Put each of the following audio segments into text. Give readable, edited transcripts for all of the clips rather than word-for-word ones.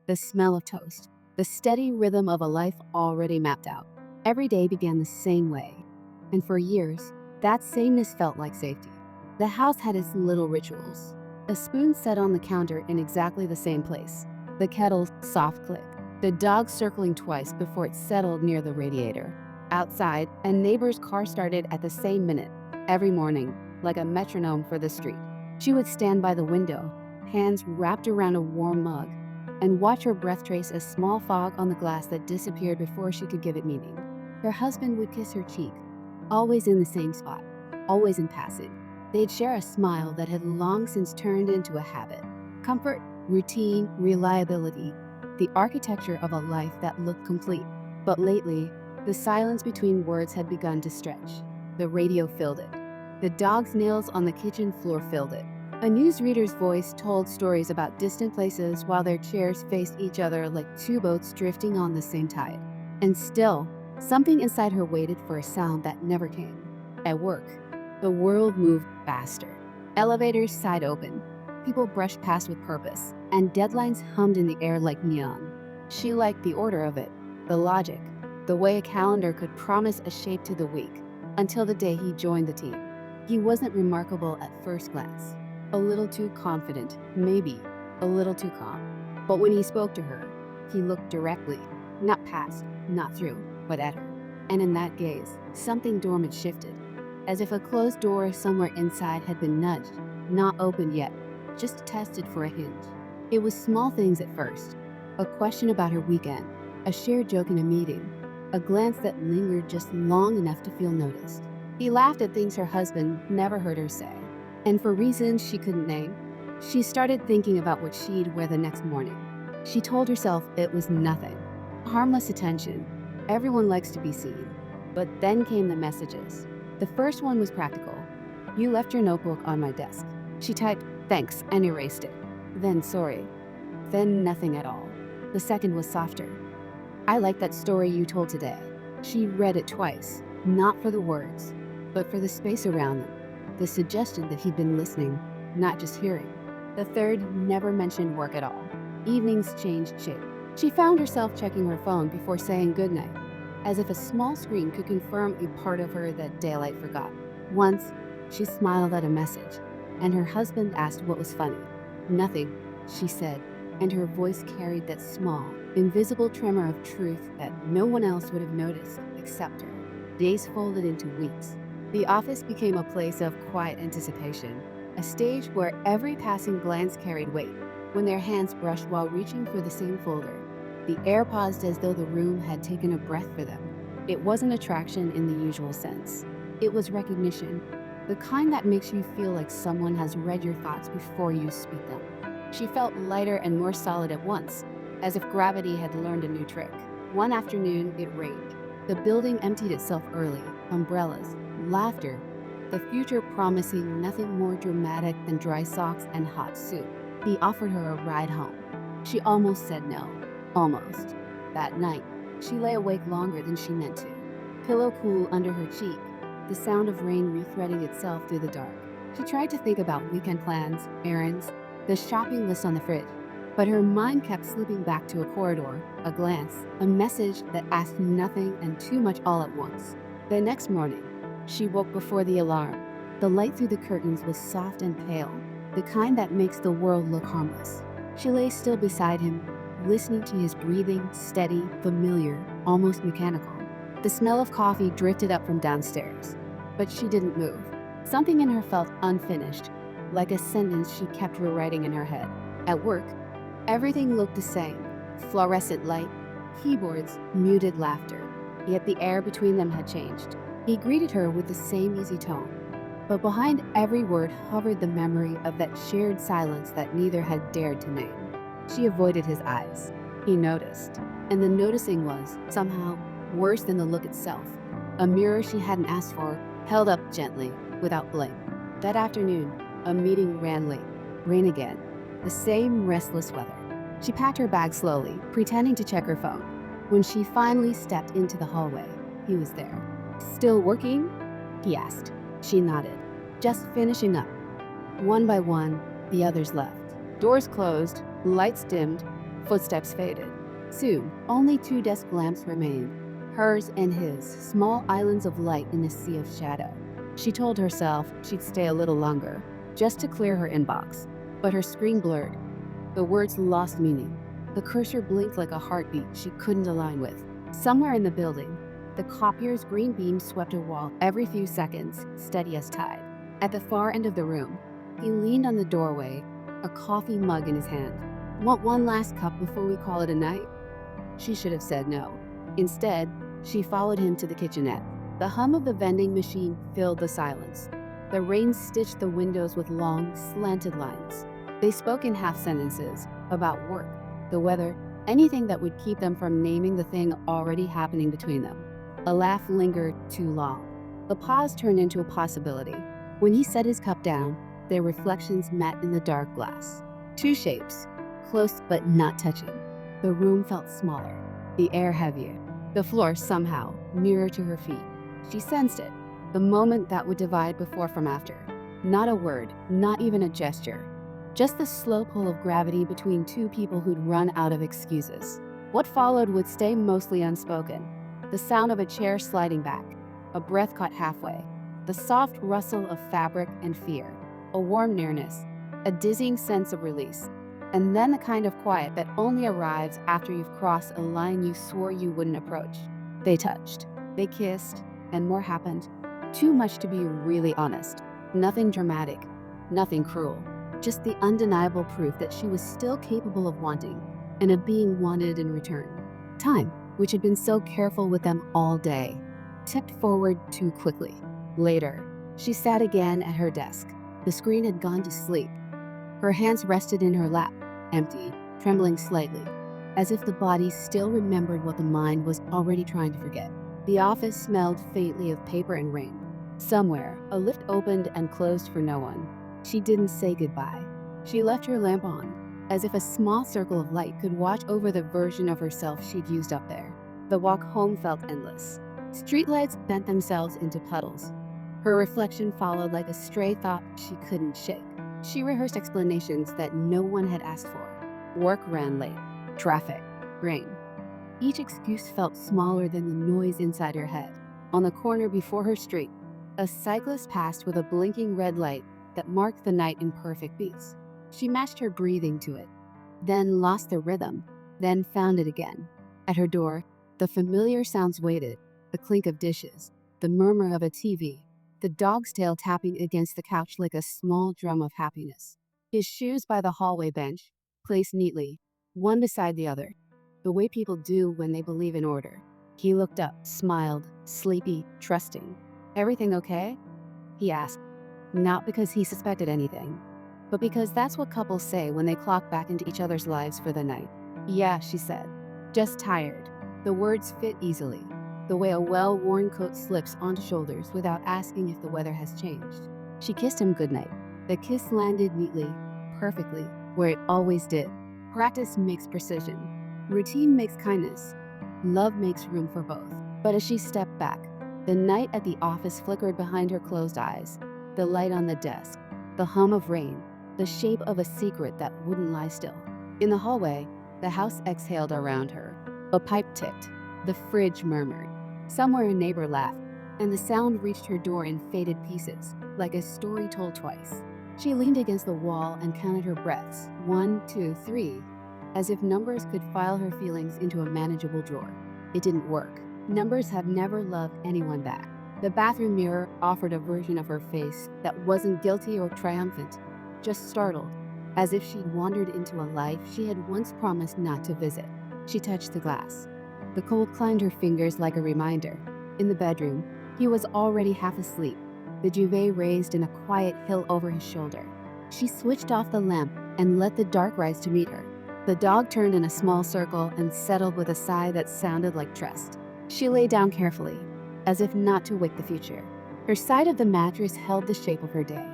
the smell of toast, the steady rhythm of a life already mapped out. Every day began the same way, and for years, that sameness felt like safety. The house had its little rituals. A spoon set on the counter in exactly the same place, the kettle's soft click, the dog circling twice before it settled near the radiator. Outside, a neighbor's car started at the same minute, every morning, like a metronome for the street. She would stand by the window, hands wrapped around a warm mug, and watch her breath trace a small fog on the glass that disappeared before she could give it meaning. Her husband would kiss her cheek, always in the same spot, always impassive. They'd share a smile that had long since turned into a habit. Comfort, routine, reliability, the architecture of a life that looked complete. But lately, the silence between words had begun to stretch. The radio filled it. The dog's nails on the kitchen floor filled it. A newsreader's voice told stories about distant places while their chairs faced each other like two boats drifting on the same tide. And still, something inside her waited for a sound that never came. At work, the world moved faster. Elevators sighed open. People brushed past with purpose, and deadlines hummed in the air like neon. She liked the order of it, the logic, the way a calendar could promise a shape to the week, until the day he joined the team. He wasn't remarkable at first glance. A little too confident, maybe, a little too calm. But when he spoke to her, he looked directly, not past, not through, but at her. And in that gaze, something dormant shifted, as if a closed door somewhere inside had been nudged, not opened yet, just tested for a hinge. It was small things at first, a question about her weekend, a shared joke in a meeting, a glance that lingered just long enough to feel noticed. He laughed at things her husband never heard her say, and for reasons she couldn't name, she started thinking about what she'd wear the next morning. She told herself it was nothing, harmless attention. Everyone likes to be seen. But then came the messages. The first one was practical. "You left your notebook on my desk." She typed, "Thanks," and erased it. Then, "Sorry." Then nothing at all. The second was softer. "I like that story you told today." She read it twice, not for the words, but for the space around them, the suggestion that he'd been listening, not just hearing. The third never mentioned work at all. Evenings changed shape. She found herself checking her phone before saying goodnight, as if a small screen could confirm a part of her that daylight forgot. Once, she smiled at a message, and her husband asked what was funny. "Nothing," she said, and her voice carried that small, invisible tremor of truth that no one else would have noticed except her. Days folded into weeks. The office became a place of quiet anticipation, a stage where every passing glance carried weight. When their hands brushed while reaching for the same folder, the air paused as though the room had taken a breath for them. It wasn't attraction in the usual sense. It was recognition, the kind that makes you feel like someone has read your thoughts before you speak them. She felt lighter and more solid at once, as if gravity had learned a new trick. One afternoon, it rained. The building emptied itself early, umbrellas, laughter, the future promising nothing more dramatic than dry socks and hot soup. He offered her a ride home. She almost said no. Almost. That night, she lay awake longer than she meant to. Pillow cool under her cheek, the sound of rain rethreading itself through the dark. She tried to think about weekend plans, errands, the shopping list on the fridge, but her mind kept slipping back to a corridor, a glance, a message that asked nothing and too much all at once. The next morning, she woke before the alarm. The light through the curtains was soft and pale, the kind that makes the world look harmless. She lay still beside him, listening to his breathing, steady, familiar, almost mechanical. The smell of coffee drifted up from downstairs, but she didn't move. Something in her felt unfinished, like a sentence she kept rewriting in her head. At work, everything looked the same. Fluorescent light, keyboards, muted laughter. Yet the air between them had changed. He greeted her with the same easy tone, but behind every word hovered the memory of that shared silence that neither had dared to name. She avoided his eyes. He noticed, and the noticing was, somehow, worse than the look itself. A mirror she hadn't asked for, held up gently, without blame. That afternoon, a meeting ran late. Rain again. The same restless weather. She packed her bag slowly, pretending to check her phone. When she finally stepped into the hallway, he was there. "Still working?" he asked. She nodded. "Just finishing up." One by one, the others left. Doors closed, lights dimmed, Footsteps faded. Soon, only two desk lamps remained, hers and his, small islands of light in a sea of shadow. She told herself she'd stay a little longer, just to clear her inbox. But her screen blurred. The words lost meaning. The cursor blinked like a heartbeat she couldn't align with. Somewhere in the building, the copier's green beam swept a wall every few seconds, steady as tide. At the far end of the room, he leaned on the doorway, a coffee mug in his hand. Want one last cup before we call it a night? She should have said no. Instead, she followed him to the kitchenette. The hum of the vending machine filled the silence. The rain stitched the windows with long, slanted lines. They spoke in half sentences about work, the weather, anything that would keep them from naming the thing already happening between them. A laugh lingered too long. The pause turned into a possibility. When he set his cup down, their reflections met in the dark glass. Two shapes, close but not touching. The room felt smaller, the air heavier, the floor somehow nearer to her feet. She sensed it, the moment that would divide before from after. Not a word, not even a gesture. Just the slow pull of gravity between two people who'd run out of excuses. What followed would stay mostly unspoken. The sound of a chair sliding back, a breath caught halfway, the soft rustle of fabric and fear, a warm nearness, a dizzying sense of release, and then the kind of quiet that only arrives after you've crossed a line you swore you wouldn't approach. They touched, they kissed, and more happened. Too much to be really honest. Nothing dramatic, nothing cruel. Just the undeniable proof that she was still capable of wanting, and of being wanted in return. Time, which had been so careful with them all day, tipped forward too quickly. Later, she sat again at her desk. The screen had gone to sleep. Her hands rested in her lap, empty, trembling slightly, as if the body still remembered what the mind was already trying to forget. The office smelled faintly of paper and rain. Somewhere, a lift opened and closed for no one. She didn't say goodbye. She left her lamp on, as if a small circle of light could watch over the version of herself she'd used up there. The walk home felt endless. Streetlights bent themselves into puddles. Her reflection followed like a stray thought she couldn't shake. She rehearsed explanations that no one had asked for. Work ran late. Traffic. Rain. Each excuse felt smaller than the noise inside her head. On the corner before her street, a cyclist passed with a blinking red light that marked the night in perfect beats. She matched her breathing to it, then lost the rhythm, then found it again. At her door, the familiar sounds waited, the clink of dishes, the murmur of a TV, the dog's tail tapping against the couch like a small drum of happiness. His shoes by the hallway bench, placed neatly, one beside the other, the way people do when they believe in order. He looked up, smiled, sleepy, trusting. "Everything okay?" he asked. Not because he suspected anything, but because that's what couples say when they clock back into each other's lives for the night. "Yeah," she said. "Just tired." The words fit easily, the way a well-worn coat slips onto shoulders without asking if the weather has changed. She kissed him goodnight. The kiss landed neatly, perfectly, where it always did. Practice makes precision. Routine makes kindness. Love makes room for both. But as she stepped back, the night at the office flickered behind her closed eyes. The light on the desk, the hum of rain, the shape of a secret that wouldn't lie still. In the hallway, the house exhaled around her. A pipe ticked. The fridge murmured. Somewhere a neighbor laughed, and the sound reached her door in faded pieces, like a story told twice. She leaned against the wall and counted her breaths. 1, 2, 3, as if numbers could file her feelings into a manageable drawer. It didn't work. Numbers have never loved anyone back. The bathroom mirror offered a version of her face that wasn't guilty or triumphant, just startled, as if she'd wandered into a life she had once promised not to visit. She touched the glass. The cold climbed her fingers like a reminder. In the bedroom, he was already half asleep, the duvet raised in a quiet hill over his shoulder. She switched off the lamp and let the dark rise to meet her. The dog turned in a small circle and settled with a sigh that sounded like trust. She lay down carefully, as if not to wake the future. Her side of the mattress held the shape of her day.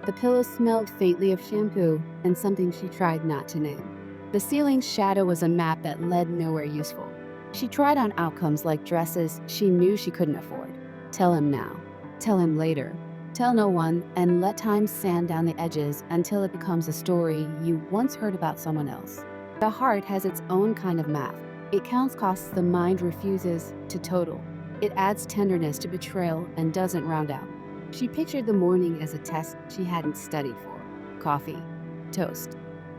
The pillow smelled faintly of shampoo and something she tried not to name. The ceiling's shadow was a map that led nowhere useful. She tried on outcomes like dresses she knew she couldn't afford. Tell him now. Tell him later. Tell no one, and let time sand down the edges until it becomes a story you once heard about someone else. The heart has its own kind of math. It counts costs the mind refuses to total. It adds tenderness to betrayal and doesn't round out. She pictured the morning as a test she hadn't studied for. Coffee, toast,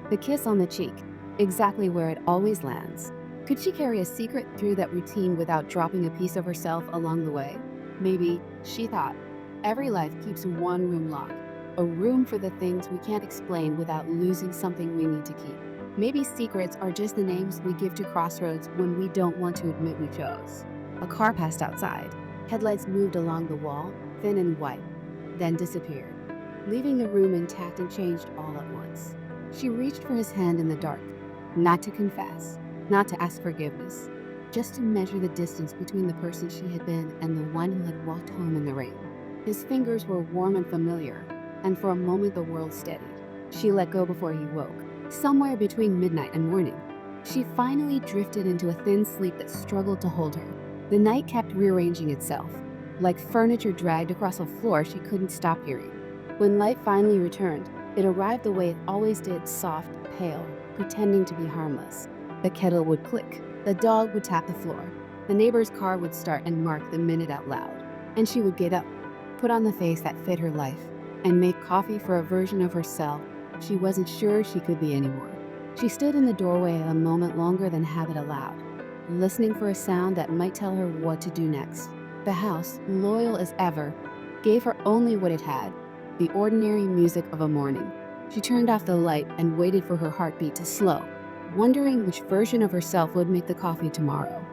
the kiss on the cheek, exactly where it always lands. Could she carry a secret through that routine without dropping a piece of herself along the way? Maybe, she thought. Every life keeps one room locked, a room for the things we can't explain without losing something we need to keep. Maybe secrets are just the names we give to crossroads when we don't want to admit we chose. A car passed outside. Headlights moved along the wall, thin and white, then disappeared, leaving the room intact and changed all at once. She reached for his hand in the dark, not to confess, not to ask forgiveness, just to measure the distance between the person she had been and the one who had walked home in the rain. His fingers were warm and familiar, and for a moment the world steadied. She let go before he woke. Somewhere between midnight and morning, she finally drifted into a thin sleep that struggled to hold her. The night kept rearranging itself, like furniture dragged across a floor she couldn't stop hearing. When light finally returned, it arrived the way it always did, soft, pale, pretending to be harmless. The kettle would click, the dog would tap the floor, the neighbor's car would start and mark the minute out loud. And she would get up, put on the face that fit her life, and make coffee for a version of herself she wasn't sure she could be anymore. She stood in the doorway a moment longer than habit allowed, listening for a sound that might tell her what to do next. The house, loyal as ever, gave her only what it had, the ordinary music of a morning. She turned off the light and waited for her heartbeat to slow, wondering which version of herself would make the coffee tomorrow.